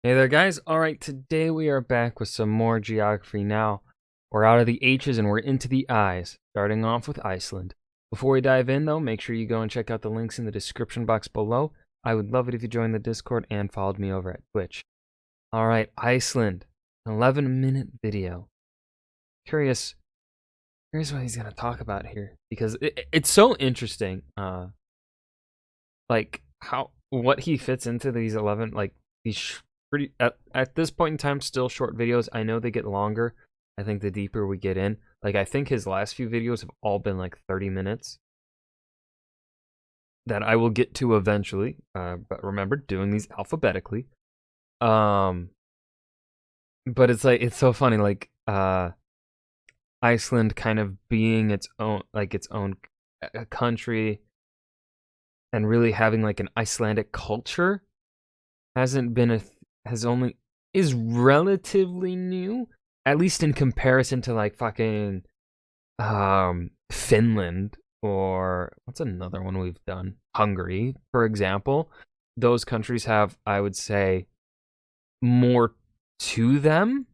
Hey there, guys. Alright, today we are back with some more geography now. We're out of the H's and we're into the I's, starting off with Iceland. Before we dive in, though, make sure you go and check out the links in the description box below. I would love it if you joined the Discord and followed me over at Twitch. Alright, Iceland. 11-minute video. Curious what he's going to talk about here, because it's so interesting, like, what he fits into these 11, like, these pretty at this point in time still short videos. I know they get longer, I think, the deeper we get in. Like, I think his last few videos have all been like 30 minutes that I will get to eventually, but remember, doing these alphabetically. But it's like, it's so funny, like, Iceland kind of being its own, like, its own country, and really having like an Icelandic culture hasn't been is relatively new, at least in comparison to like fucking Finland, or what's another one we've done? Hungary, for example. Those countries have, I would say, more to them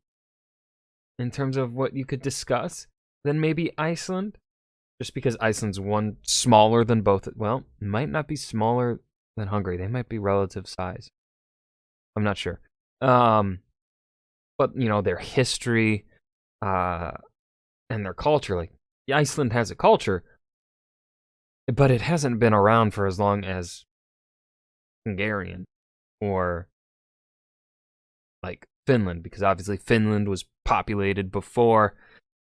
in terms of what you could discuss than maybe Iceland, just because Iceland's one smaller than both. Well, might not be smaller than Hungary. They might be relative size. I'm not sure. But you know, their history, and their culture. Like, Iceland has a culture, but it hasn't been around for as long as Hungarian or like Finland, because obviously Finland was populated before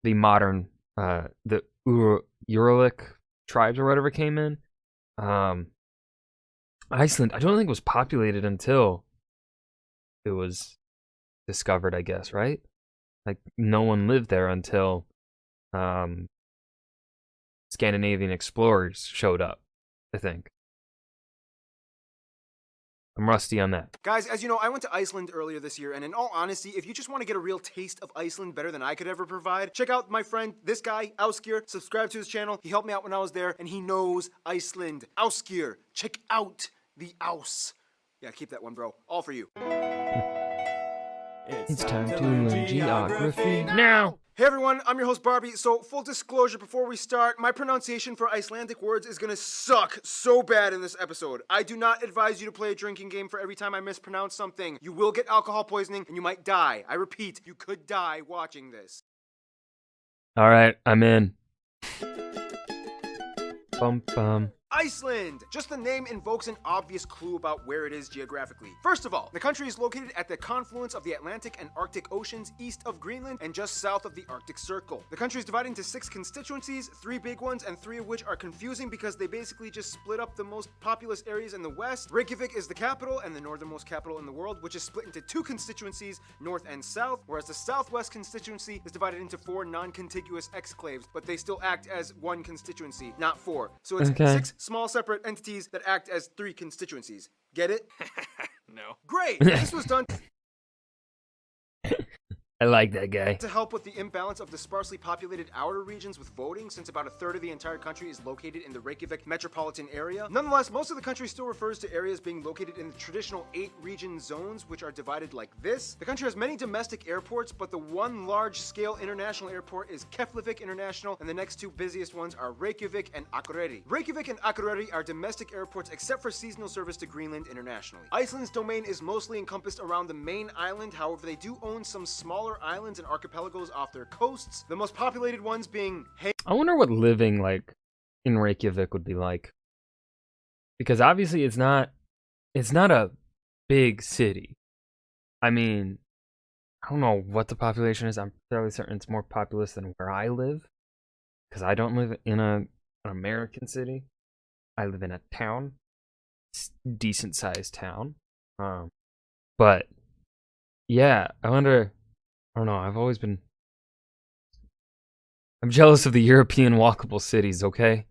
the modern the Uralic tribes or whatever came in. Iceland, I don't think, was populated until it was discovered, I guess, right? Like, no one lived there until Scandinavian explorers showed up, I think. I'm rusty on that. Guys, as you know, I went to Iceland earlier this year, and in all honesty, if you just want to get a real taste of Iceland better than I could ever provide, check out my friend, this guy, Auskir. Subscribe to his channel. He helped me out when I was there, and he knows Iceland. Auskir, check out the Aus. Yeah, keep that one, bro. All for you. It's time to learn geography now! Hey everyone, I'm your host Barbie. So, full disclosure before we start, my pronunciation for Icelandic words is gonna suck so bad in this episode. I do not advise you to play a drinking game for every time I mispronounce something. You will get alcohol poisoning and you might die. I repeat, you could die watching this. Alright, I'm in. Bum bum. Iceland! Just the name invokes an obvious clue about where it is geographically. First of all, the country is located at the confluence of the Atlantic and Arctic Oceans east of Greenland and just south of the Arctic Circle. The country is divided into 6 constituencies, 3 big ones, and 3 of which are confusing because they basically just split up the most populous areas in the west. Reykjavik is the capital and the northernmost capital in the world, which is split into 2 constituencies, north and south, whereas the southwest constituency is divided into 4 non-contiguous exclaves, but they still act as 1 constituency, not 4. So it's 6 small separate entities that act as 3 constituencies. Get it? No. Great! This was done I like that guy. to help with the imbalance of the sparsely populated outer regions with voting, since about a third of the entire country is located in the Reykjavik metropolitan area. Nonetheless, most of the country still refers to areas being located in the traditional 8 region zones, which are divided like this. The country has many domestic airports, but the one large-scale international airport is Keflavik International, and the next 2 busiest ones are Reykjavik and Akureyri. Reykjavik and Akureyri are domestic airports except for seasonal service to Greenland internationally. Iceland's domain is mostly encompassed around the main island, however they do own some smaller islands and archipelagos off their coasts, the most populated ones being I wonder what living like in Reykjavik would be like, because obviously it's not a big city. I mean, I don't know what the population is. I'm fairly certain it's more populous than where I live, because I don't live in an American city. I live in a town, decent sized town. But yeah, I wonder. I don't know. I'm jealous of the European walkable cities, okay?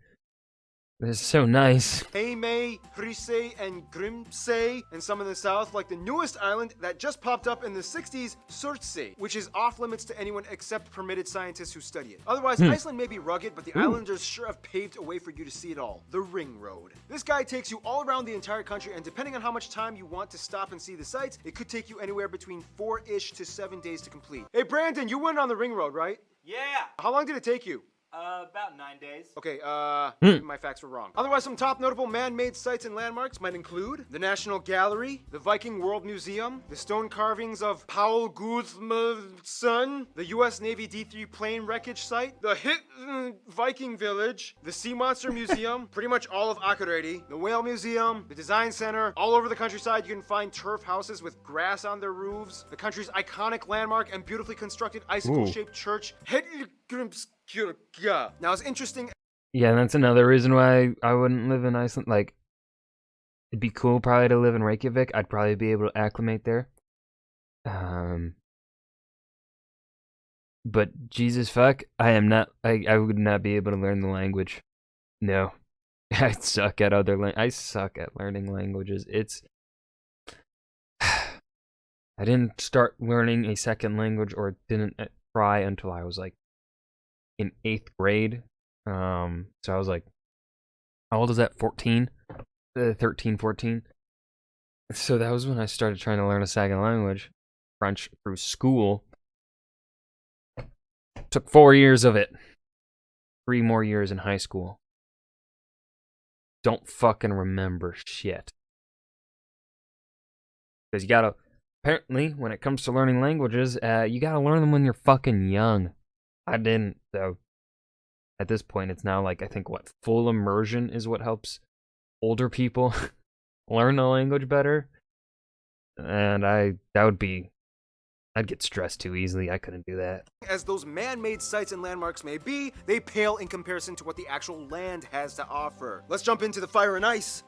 This is so nice. Heimei, Hrisei, and Grimsey, and some in the south, like the newest island that just popped up in the 60s, Surtsey, which is off limits to anyone except permitted scientists who study it. Otherwise, Iceland may be rugged, but the islanders sure have paved a way for you to see it all. The Ring Road. This guide takes you all around the entire country, and depending on how much time you want to stop and see the sights, it could take you anywhere between 4-ish to 7 days to complete. Hey Brandon, you went on the Ring Road, right? Yeah. How long did it take you? About 9 days. Okay, maybe my facts were wrong. Otherwise, some top notable man-made sites and landmarks might include the National Gallery, the Viking World Museum, the stone carvings of Paul Gudmundsson, the U.S. Navy D-3 plane wreckage site, the Viking Village, the Sea Monster Museum, pretty much all of Akureyri, the Whale Museum, the Design Center. All over the countryside, you can find turf houses with grass on their roofs, the country's iconic landmark and beautifully constructed icicle-shaped church, Now, it's interesting. Yeah, that's another reason why I wouldn't live in Iceland. Like, it'd be cool probably to live in Reykjavik. I'd probably be able to acclimate there. But Jesus fuck, I would not be able to learn the language. No. I suck at I suck at learning languages. I didn't start learning a second language or didn't try until I was like in 8th grade. So I was like, how old is that? 14? 13, 14. So that was when I started trying to learn a second language, French, through school. Took 4 years of it. 3 more years in high school. Don't fucking remember shit. Because you gotta, apparently, when it comes to learning languages, you gotta learn them when you're fucking young. I didn't, though. At this point, it's now like, I think, full immersion is what helps older people learn the language better. And I'd get stressed too easily. I couldn't do that. As those man-made sites and landmarks may be, they pale in comparison to what the actual land has to offer. Let's jump into the fire and ice.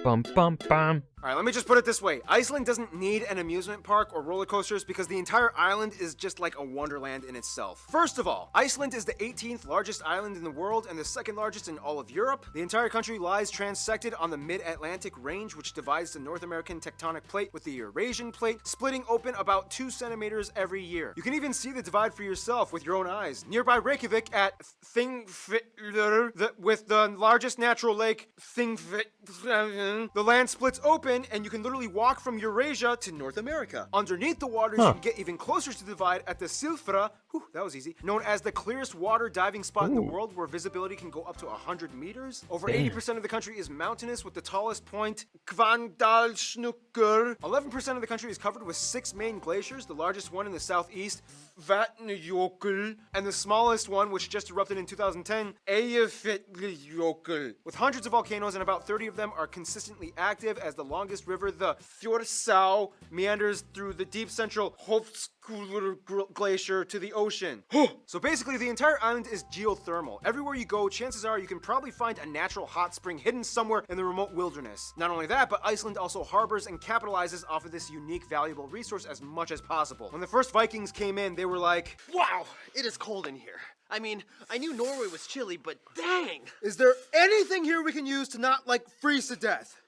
Bum, bum, bum. Alright, let me just put it this way. Iceland doesn't need an amusement park or roller coasters because the entire island is just like a wonderland in itself. First of all, Iceland is the 18th largest island in the world and the 2nd largest in all of Europe. The entire country lies transected on the mid-Atlantic range, which divides the North American tectonic plate with the Eurasian plate, splitting open about 2 centimeters every year. You can even see the divide for yourself with your own eyes. Nearby Reykjavik at Thingvellir, with the largest natural lake, Thingvellir, the land splits open and you can literally walk from Eurasia to North America. Underneath the waters, you can get even closer to the divide at the Silfra, that was easy, known as the clearest water diving spot in the world, where visibility can go up to 100 meters. Over 80% of the country is mountainous, with the tallest point, Hvannadalshnúkur. 11% of the country is covered with 6 main glaciers, the largest one in the southeast, Vatnajökull, and the smallest one, which just erupted in 2010, Eyjafjallajökull. With hundreds of volcanoes and about 30 of them are consistently active, as the longest river, the Þjórsá, meanders through the deep central Hofsjökull glacier to the ocean. So basically, the entire island is geothermal. Everywhere you go, chances are you can probably find a natural hot spring hidden somewhere in the remote wilderness. Not only that, but Iceland also harbors and capitalizes off of this unique, valuable resource as much as possible. When the first Vikings came in, they were like, wow, it is cold in here. I mean, I knew Norway was chilly, but dang! is there anything here we can use to not, like, freeze to death?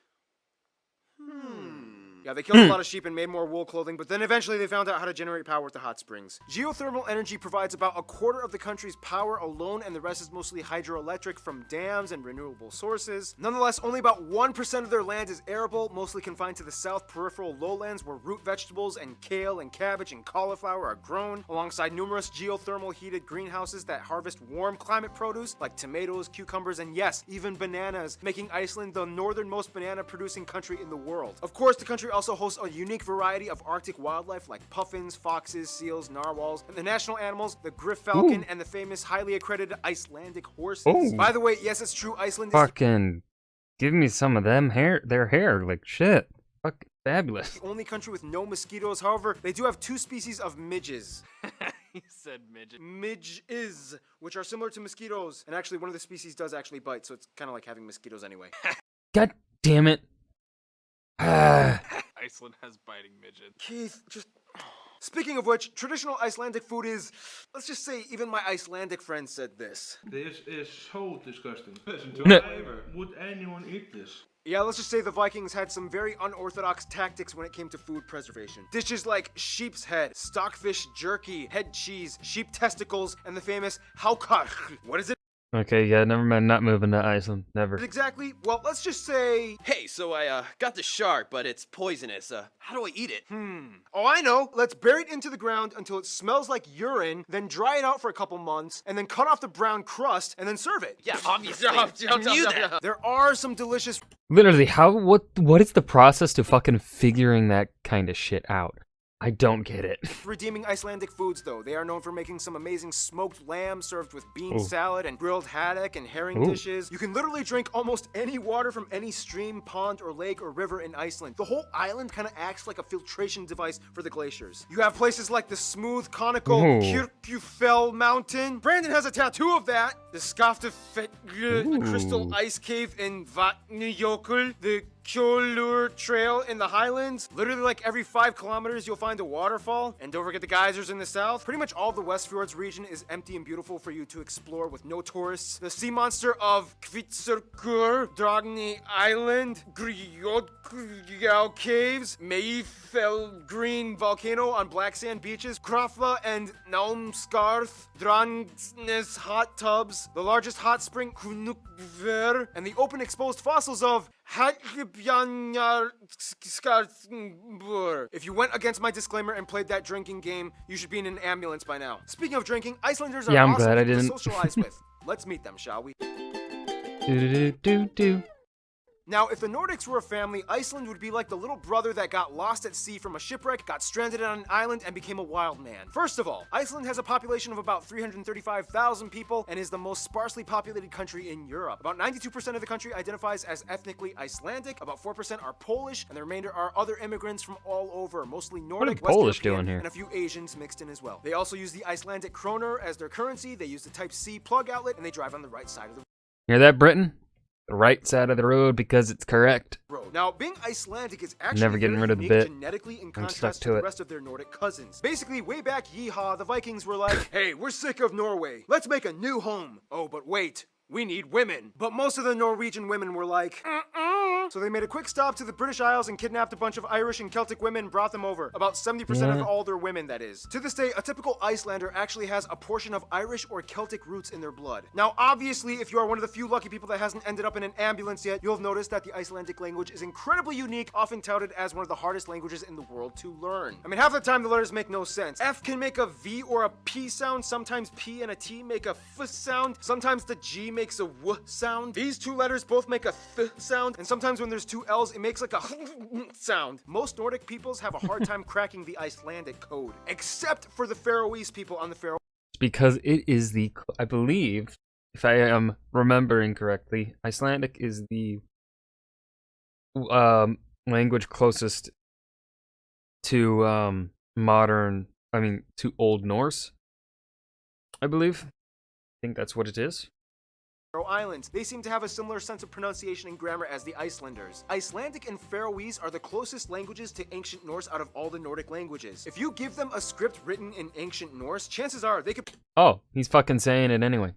Yeah, they killed a lot of sheep and made more wool clothing, but then eventually they found out how to generate power with the hot springs. Geothermal energy provides about a quarter of the country's power alone, and the rest is mostly hydroelectric from dams and renewable sources. Nonetheless, only about 1% of their land is arable, mostly confined to the south peripheral lowlands where root vegetables and kale and cabbage and cauliflower are grown, alongside numerous geothermal heated greenhouses that harvest warm climate produce like tomatoes, cucumbers, and yes, even bananas, making Iceland the northernmost banana producing country in the world. Of course, the country also hosts a unique variety of Arctic wildlife like puffins, foxes, seals, narwhals, and the national animals, the griff falcon, and the famous highly accredited Icelandic horses. By the way, yes, it's true, Iceland is Fucking give me some of their hair, like shit. Fucking fabulous. the only country with no mosquitoes. However, they do have 2 species of midges. He said midget. Midges, which are similar to mosquitoes. And actually, one of the species does actually bite, so it's kind of like having mosquitoes anyway. God damn it. Iceland has biting midgets. Keith, just... Speaking of which, traditional Icelandic food is, let's just say, even my Icelandic friend said this. This is so disgusting. Listen to No. flavor. Would anyone eat this? Yeah, let's just say the Vikings had some very unorthodox tactics when it came to food preservation. Dishes like sheep's head, stockfish jerky, head cheese, sheep testicles, and the famous haukar. What is it Okay, yeah, never mind. Not moving to Iceland. Never. exactly? Well, let's just say... Hey, so I got the shark, but it's poisonous. How do I eat it? Oh, I know. Let's bury it into the ground until it smells like urine, then dry it out for a couple months, and then cut off the brown crust, and then serve it. Yeah, obviously. I knew that. There are some delicious Literally, what is the process to fucking figuring that kind of shit out? I don't get it. redeeming Icelandic foods, though. They are known for making some amazing smoked lamb served with bean Ooh. salad and grilled haddock and herring Ooh. dishes. You can literally drink almost any water from any stream, pond, or lake or river in Iceland. The whole island kind of acts like a filtration device for the glaciers. You have places like the smooth, conical Ooh. Kirkjufell Mountain. Brandon has a tattoo of that. The Skaftafell Crystal Ice Cave in Vatnajökull. The Kjolur Trail in the Highlands. Literally like every 5 kilometers you'll find a waterfall. And don't forget the geysers in the south. Pretty much all of the Westfjords region is empty and beautiful for you to explore with no tourists. The sea monster of Kvitserkur, Dragni Island, Grjótgjá Caves, Mayfell Green Volcano on black sand beaches, Krafla and Naumskarth, Drangsnes hot tubs, the largest hot spring Knukver, and the open exposed fossils of If you went against my disclaimer and played that drinking game, you should be in an ambulance by now. Speaking of drinking, Icelanders are Yeah, I'm awesome glad I people to didn't. socialize with. Let's meet them, shall we? Do. Now, if the Nordics were a family, Iceland would be like the little brother that got lost at sea from a shipwreck, got stranded on an island, and became a wild man. First of all, Iceland has a population of about 335,000 people and is the most sparsely populated country in Europe. About 92% of the country identifies as ethnically Icelandic, about 4% are Polish, and the remainder are other immigrants from all over, mostly Nordic, West Polish European, doing here? and a few Asians mixed in as well. They also use the Icelandic kroner as their currency, they use the Type C plug outlet, and they drive on the right side of the Hear that, Britain? The right side of the road because it's correct. road. Now, being Icelandic is actually Never getting very rid of the unique bit. genetically in I'm stuck contrast to to the it. rest of their Nordic cousins. Basically, way back yeehaw, the Vikings were like, hey, we're sick of Norway. Let's make a new home. Oh, but wait. We need women. But most of the Norwegian women were like, So they made a quick stop to the British Isles and kidnapped a bunch of Irish and Celtic women and brought them over. About 70% of all their women, that is. To this day, a typical Icelander actually has a portion of Irish or Celtic roots in their blood. Now, obviously, if you are one of the few lucky people that hasn't ended up in an ambulance yet, you'll have noticed that the Icelandic language is incredibly unique, often touted as one of the hardest languages in the world to learn. I mean, half the time the letters make no sense. F can make a V or a P sound, sometimes P and a T make a F sound, sometimes the G makes a W sound. These two letters both make a Th sound, and sometimes when there's two L's, it makes like a sound. Most Nordic peoples have a hard time cracking the Icelandic code, except for the Faroese people on the Faroe Because it is the, I believe, if I am remembering correctly, Icelandic is the language closest to to Old Norse, I believe. I think that's what it is. Islands. They seem to have a similar sense of pronunciation and grammar as the Icelanders. Icelandic and Faroese are the closest languages to Ancient Norse out of all the Nordic languages. If you give them a script written in Ancient Norse, chances are they could Oh, he's fucking saying it anyway.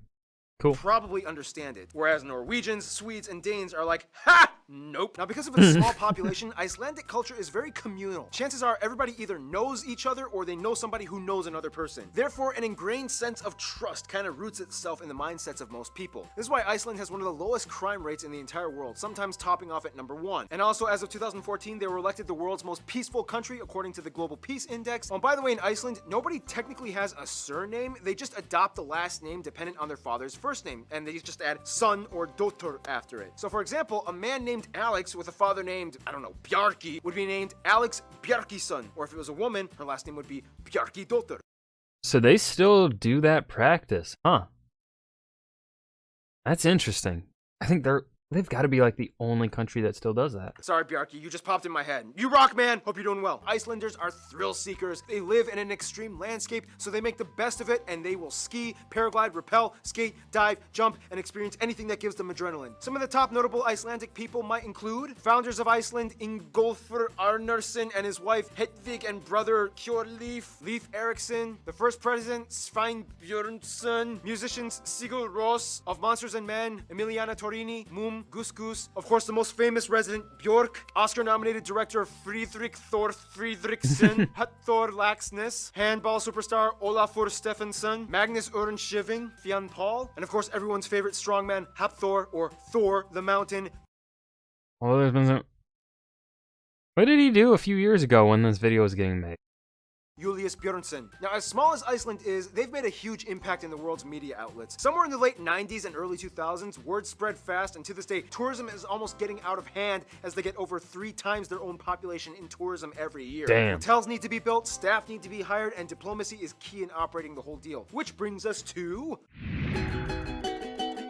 Cool. probably understand it. Whereas Norwegians, Swedes, and Danes are like, ha! Nope. Now, because of its small population, Icelandic culture is very communal. Chances are everybody either knows each other or they know somebody who knows another person. Therefore, an ingrained sense of trust kind of roots itself in the mindsets of most people. This is why Iceland has one of the lowest crime rates in the entire world, sometimes topping off at number 1. And also, as of 2014, they were elected the world's most peaceful country according to the Global Peace Index. Oh, and by the way, in Iceland, nobody technically has a surname. They just adopt the last name dependent on their father's first name, and they just add son or dotter after it. So, for example, a man named Alex with a father named, I don't know, Bjarki would be named Alex Bjarkison, or if it was a woman, her last name would be Bjarki Dotter. So they still do that practice, huh? That's interesting. I think they're They've got to be like the only country that still does that. Sorry, Bjarki, you just popped in my head. You rock, man! Hope you're doing well. Icelanders are thrill seekers. They live in an extreme landscape, so they make the best of it, and they will ski, paraglide, rappel, skate, dive, jump, and experience anything that gives them adrenaline. Some of the top notable Icelandic people might include founders of Iceland, Ingolfur Arnarsson and his wife Hedvig and brother Kjorleif, Leif Erikson, the first president Svein Björnsson, musicians Sigur Rós of Monsters and Men, Emiliana Torini, Mum, Gus Gus, of course the most famous resident Björk, Oscar-nominated director Friedrich Thor Friedrichsen, Hutthor Laxness, handball superstar Olafur Stefansson, Magnus Örnskjöld, Fionn Paul, and of course everyone's favorite strongman Hapthor or Thor the Mountain. Well, there's been some... What did he do a few years ago when this video was getting made? Julius Björnsson. Now, as small as Iceland is, they've made a huge impact in the world's media outlets. Somewhere in the late 90s and early 2000s, word spread fast, and to this day, tourism is almost getting out of hand as they get over 3 times their own population in tourism every year. Damn. Hotels need to be built, staff need to be hired, and diplomacy is key in operating the whole deal. Which brings us to...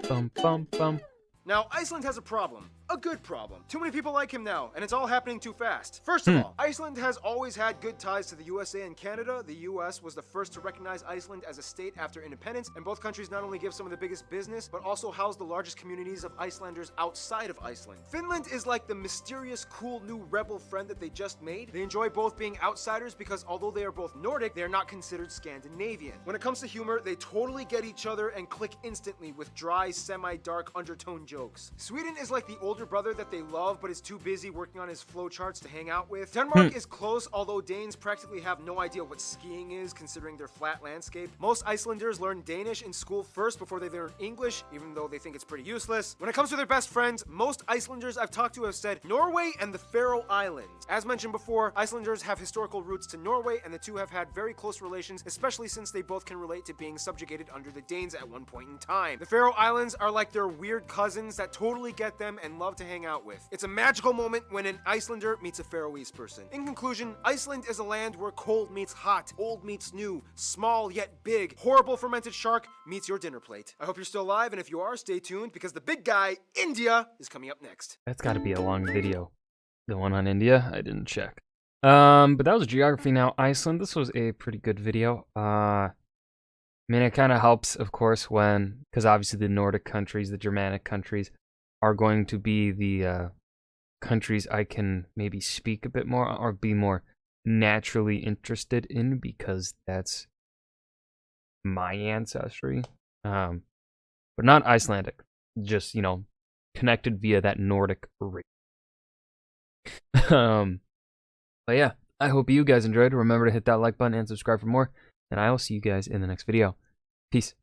Bum, bum, bum. Now, Iceland has a problem. A good problem. Too many people like him now, and it's all happening too fast. First of all, Iceland has always had good ties to the USA and Canada. The US was the first to recognize Iceland as a state after independence, and both countries not only give some of the biggest business, but also house the largest communities of Icelanders outside of Iceland. Finland is like the mysterious, cool new rebel friend that they just made. They enjoy both being outsiders because although they are both Nordic, they are not considered Scandinavian. When it comes to humor, they totally get each other and click instantly with dry, semi-dark undertone jokes. Sweden is like the older brother that they love but is too busy working on his flowcharts to hang out with. Denmark is close, although Danes practically have no idea what skiing is considering their flat landscape. Most Icelanders learn Danish in school first before they learn English, even though they think it's pretty useless. When it comes to their best friends, most Icelanders I've talked to have said Norway and the Faroe Islands. As mentioned before, Icelanders have historical roots to Norway, and the two have had very close relations, especially since they both can relate to being subjugated under the Danes at one point in time. The Faroe Islands are like their weird cousins that totally get them and love to hang out with. It's a magical moment when an Icelander meets a Faroese person. In conclusion, Iceland is a land where cold meets hot, old meets new, small yet big, horrible fermented shark meets your dinner plate. I hope you're still alive, and if you are, stay tuned because the big guy, India, is coming up next. That's got to be a long video. The one on India? I didn't check. But that was Geography Now Iceland. This was a pretty good video. I mean, it kind of helps, of course, because obviously the Nordic countries, the Germanic countries, are going to be the countries I can maybe speak a bit more or be more naturally interested in because that's my ancestry. But not Icelandic, just, connected via that Nordic race. But yeah, I hope you guys enjoyed. Remember to hit that like button and subscribe for more, and I will see you guys in the next video. Peace.